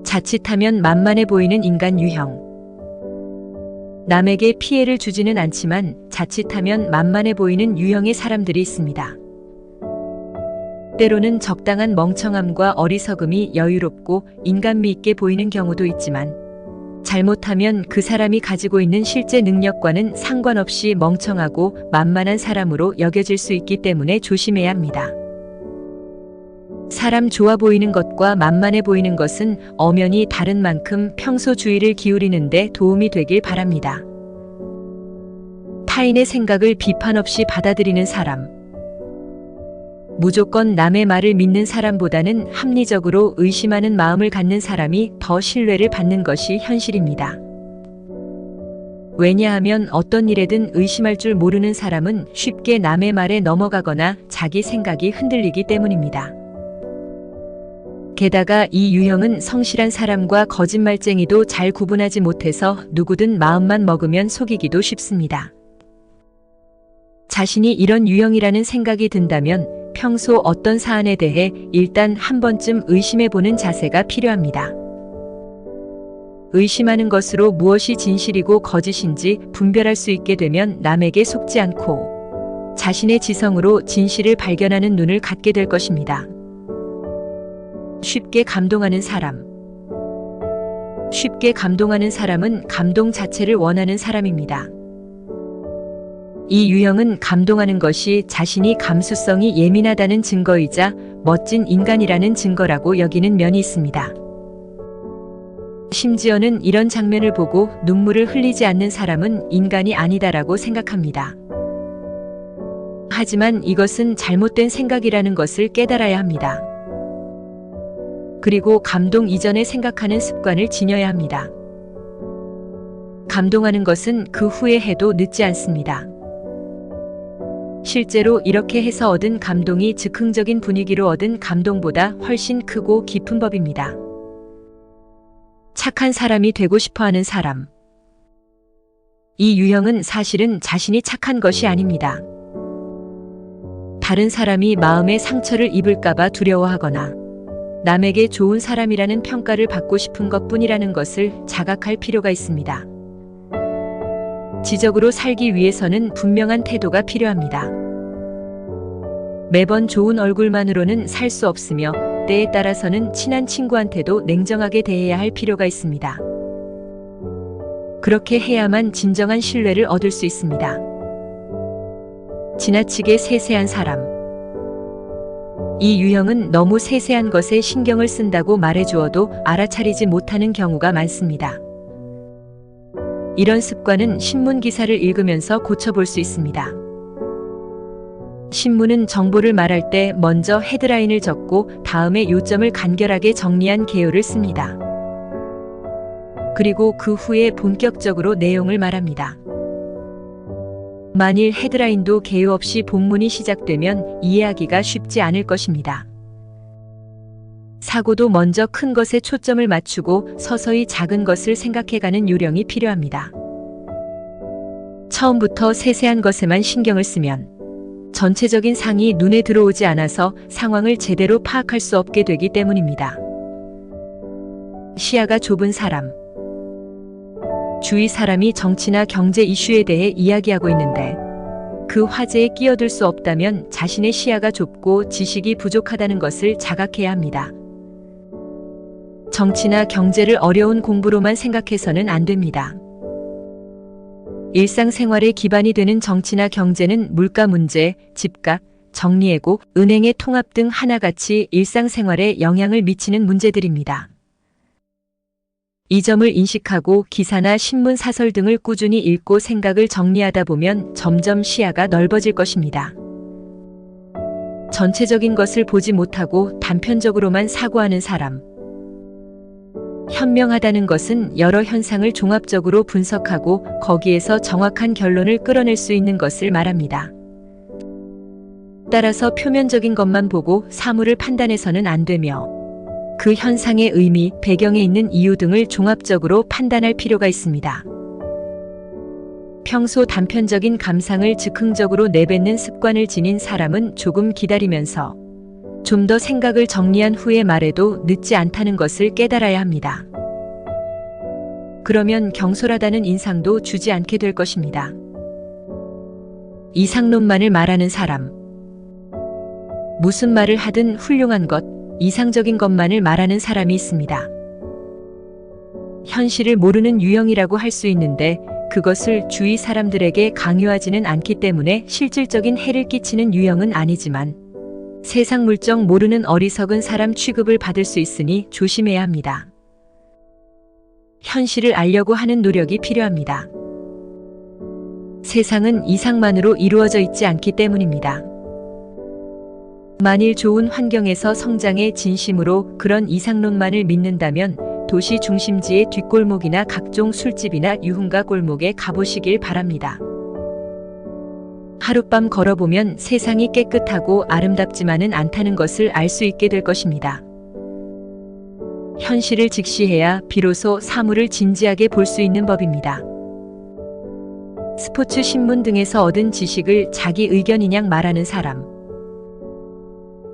자칫하면 만만해 보이는 인간 유형. 남에게 피해를 주지는 않지만 자칫하면 만만해 보이는 유형의 사람들이 있습니다. 때로는 적당한 멍청함과 어리석음이 여유롭고 인간미 있게 보이는 경우도 있지만 잘못하면 그 사람이 가지고 있는 실제 능력과는 상관없이 멍청하고 만만한 사람으로 여겨질 수 있기 때문에 조심해야 합니다. 사람 좋아 보이는 것과 만만해 보이는 것은 엄연히 다른 만큼 평소 주의를 기울이는 데 도움이 되길 바랍니다. 타인의 생각을 비판 없이 받아들이는 사람. 무조건 남의 말을 믿는 사람보다는 합리적으로 의심하는 마음을 갖는 사람이 더 신뢰를 받는 것이 현실입니다. 왜냐하면 어떤 일에든 의심할 줄 모르는 사람은 쉽게 남의 말에 넘어가거나 자기 생각이 흔들리기 때문입니다. 게다가 이 유형은 성실한 사람과 거짓말쟁이도 잘 구분하지 못해서 누구든 마음만 먹으면 속이기도 쉽습니다. 자신이 이런 유형이라는 생각이 든다면 평소 어떤 사안에 대해 일단 한 번쯤 의심해보는 자세가 필요합니다. 의심하는 것으로 무엇이 진실이고 거짓인지 분별할 수 있게 되면 남에게 속지 않고 자신의 지성으로 진실을 발견하는 눈을 갖게 될 것입니다. 쉽게 감동하는 사람. 쉽게 감동하는 사람은 감동 자체를 원하는 사람입니다. 이 유형은 감동하는 것이 자신이 감수성이 예민하다는 증거이자 멋진 인간이라는 증거라고 여기는 면이 있습니다. 심지어는 이런 장면을 보고 눈물을 흘리지 않는 사람은 인간이 아니다라고 생각합니다. 하지만 이것은 잘못된 생각이라는 것을 깨달아야 합니다. 그리고 감동 이전에 생각하는 습관을 지녀야 합니다. 감동하는 것은 그 후에 해도 늦지 않습니다. 실제로 이렇게 해서 얻은 감동이 즉흥적인 분위기로 얻은 감동보다 훨씬 크고 깊은 법입니다. 착한 사람이 되고 싶어하는 사람. 이 유형은 사실은 자신이 착한 것이 아닙니다. 다른 사람이 마음의 상처를 입을까봐 두려워하거나 남에게 좋은 사람이라는 평가를 받고 싶은 것뿐이라는 것을 자각할 필요가 있습니다. 지적으로 살기 위해서는 분명한 태도가 필요합니다. 매번 좋은 얼굴만으로는 살 수 없으며 때에 따라서는 친한 친구한테도 냉정하게 대해야 할 필요가 있습니다. 그렇게 해야만 진정한 신뢰를 얻을 수 있습니다. 지나치게 세세한 사람. 이 유형은 너무 세세한 것에 신경을 쓴다고 말해주어도 알아차리지 못하는 경우가 많습니다. 이런 습관은 신문 기사를 읽으면서 고쳐볼 수 있습니다. 신문은 정보를 말할 때 먼저 헤드라인을 적고 다음에 요점을 간결하게 정리한 개요를 씁니다. 그리고 그 후에 본격적으로 내용을 말합니다. 만일 헤드라인도 개요 없이 본문이 시작되면 이해하기가 쉽지 않을 것입니다. 사고도 먼저 큰 것에 초점을 맞추고 서서히 작은 것을 생각해가는 요령이 필요합니다. 처음부터 세세한 것에만 신경을 쓰면 전체적인 상이 눈에 들어오지 않아서 상황을 제대로 파악할 수 없게 되기 때문입니다. 시야가 좁은 사람. 주위 사람이 정치나 경제 이슈에 대해 이야기하고 있는데 그 화제에 끼어들 수 없다면 자신의 시야가 좁고 지식이 부족하다는 것을 자각해야 합니다. 정치나 경제를 어려운 공부로만 생각해서는 안 됩니다. 일상생활의 기반이 되는 정치나 경제는 물가 문제, 집값, 정리해고, 은행의 통합 등 하나같이 일상생활에 영향을 미치는 문제들입니다. 이 점을 인식하고 기사나 신문 사설 등을 꾸준히 읽고 생각을 정리하다 보면 점점 시야가 넓어질 것입니다. 전체적인 것을 보지 못하고 단편적으로만 사고하는 사람. 현명하다는 것은 여러 현상을 종합적으로 분석하고 거기에서 정확한 결론을 끌어낼 수 있는 것을 말합니다. 따라서 표면적인 것만 보고 사물을 판단해서는 안 되며 그 현상의 의미, 배경에 있는 이유 등을 종합적으로 판단할 필요가 있습니다. 평소 단편적인 감상을 즉흥적으로 내뱉는 습관을 지닌 사람은 조금 기다리면서 좀 더 생각을 정리한 후에 말해도 늦지 않다는 것을 깨달아야 합니다. 그러면 경솔하다는 인상도 주지 않게 될 것입니다. 이상론만을 말하는 사람. 무슨 말을 하든 훌륭한 것, 이상적인 것만을 말하는 사람이 있습니다. 현실을 모르는 유형이라고 할 수 있는데 그것을 주위 사람들에게 강요하지는 않기 때문에 실질적인 해를 끼치는 유형은 아니지만 세상 물정 모르는 어리석은 사람 취급을 받을 수 있으니 조심해야 합니다. 현실을 알려고 하는 노력이 필요합니다. 세상은 이상만으로 이루어져 있지 않기 때문입니다. 만일 좋은 환경에서 성장해 진심으로 그런 이상론만을 믿는다면 도시 중심지의 뒷골목이나 각종 술집이나 유흥가 골목에 가보시길 바랍니다. 하룻밤 걸어보면 세상이 깨끗하고 아름답지만은 않다는 것을 알 수 있게 될 것입니다. 현실을 직시해야 비로소 사물을 진지하게 볼 수 있는 법입니다. 스포츠 신문 등에서 얻은 지식을 자기 의견이냥 말하는 사람.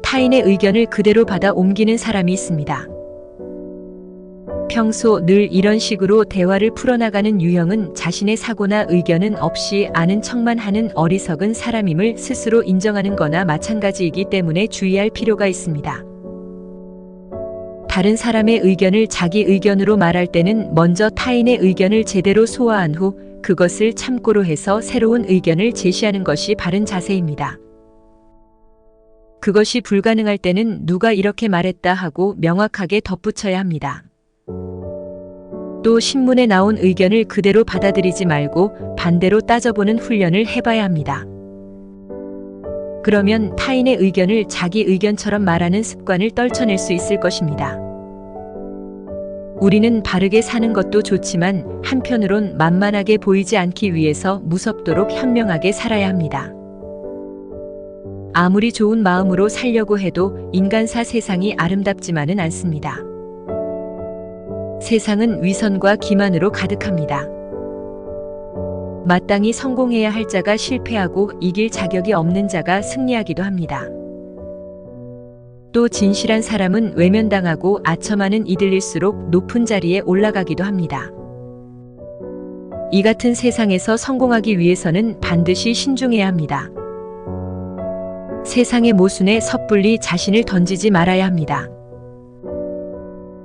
타인의 의견을 그대로 받아 옮기는 사람이 있습니다. 평소 늘 이런 식으로 대화를 풀어나가는 유형은 자신의 사고나 의견은 없이 아는 척만 하는 어리석은 사람임을 스스로 인정하는 거나 마찬가지이기 때문에 주의할 필요가 있습니다. 다른 사람의 의견을 자기 의견으로 말할 때는 먼저 타인의 의견을 제대로 소화한 후 그것을 참고로 해서 새로운 의견을 제시하는 것이 바른 자세입니다. 그것이 불가능할 때는 누가 이렇게 말했다 하고 명확하게 덧붙여야 합니다. 또 신문에 나온 의견을 그대로 받아들이지 말고 반대로 따져보는 훈련을 해봐야 합니다. 그러면 타인의 의견을 자기 의견처럼 말하는 습관을 떨쳐낼 수 있을 것입니다. 우리는 바르게 사는 것도 좋지만 한편으론 만만하게 보이지 않기 위해서 무섭도록 현명하게 살아야 합니다. 아무리 좋은 마음으로 살려고 해도 인간사 세상이 아름답지만은 않습니다. 세상은 위선과 기만으로 가득합니다. 마땅히 성공해야 할 자가 실패하고 이길 자격이 없는 자가 승리하기도 합니다. 또 진실한 사람은 외면당하고 아첨하는 이들일수록 높은 자리에 올라가기도 합니다. 이 같은 세상에서 성공하기 위해서는 반드시 신중해야 합니다. 세상의 모순에 섣불리 자신을 던지지 말아야 합니다.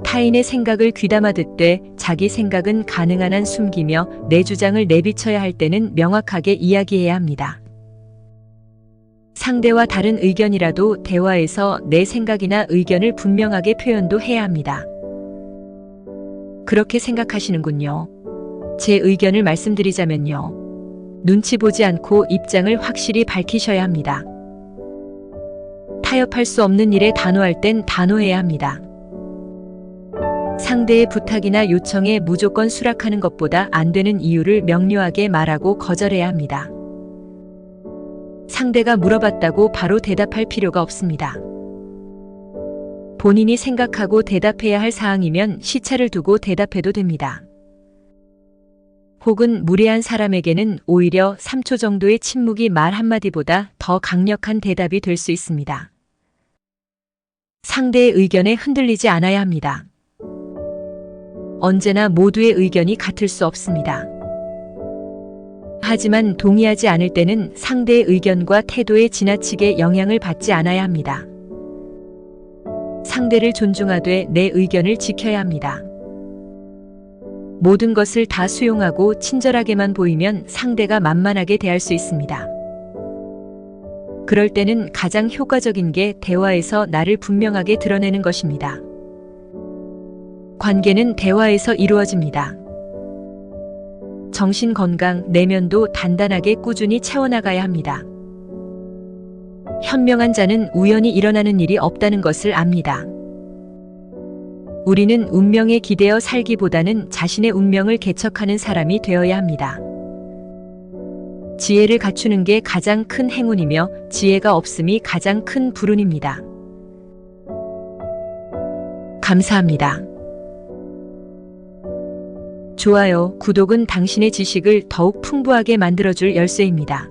타인의 생각을 귀담아 듣되 자기 생각은 가능한 한 숨기며 내 주장을 내비쳐야 할 때는 명확하게 이야기해야 합니다. 상대와 다른 의견이라도 대화에서 내 생각이나 의견을 분명하게 표현도 해야 합니다. 그렇게 생각하시는군요. 제 의견을 말씀드리자면요. 눈치 보지 않고 입장을 확실히 밝히셔야 합니다. 타협할 수 없는 일에 단호할 땐 단호해야 합니다. 상대의 부탁이나 요청에 무조건 수락하는 것보다 안 되는 이유를 명료하게 말하고 거절해야 합니다. 상대가 물어봤다고 바로 대답할 필요가 없습니다. 본인이 생각하고 대답해야 할 사항이면 시차를 두고 대답해도 됩니다. 혹은 무례한 사람에게는 오히려 3초 정도의 침묵이 말 한마디보다 더 강력한 대답이 될 수 있습니다. 상대의 의견에 흔들리지 않아야 합니다. 언제나 모두의 의견이 같을 수 없습니다. 하지만 동의하지 않을 때는 상대의 의견과 태도에 지나치게 영향을 받지 않아야 합니다. 상대를 존중하되 내 의견을 지켜야 합니다. 모든 것을 다 수용하고 친절하게만 보이면 상대가 만만하게 대할 수 있습니다. 그럴 때는 가장 효과적인 게 대화에서 나를 분명하게 드러내는 것입니다. 관계는 대화에서 이루어집니다. 정신 건강, 내면도 단단하게 꾸준히 채워나가야 합니다. 현명한 자는 우연히 일어나는 일이 없다는 것을 압니다. 우리는 운명에 기대어 살기보다는 자신의 운명을 개척하는 사람이 되어야 합니다. 지혜를 갖추는 게 가장 큰 행운이며 지혜가 없음이 가장 큰 불운입니다. 감사합니다. 좋아요, 구독은 당신의 지식을 더욱 풍부하게 만들어줄 열쇠입니다.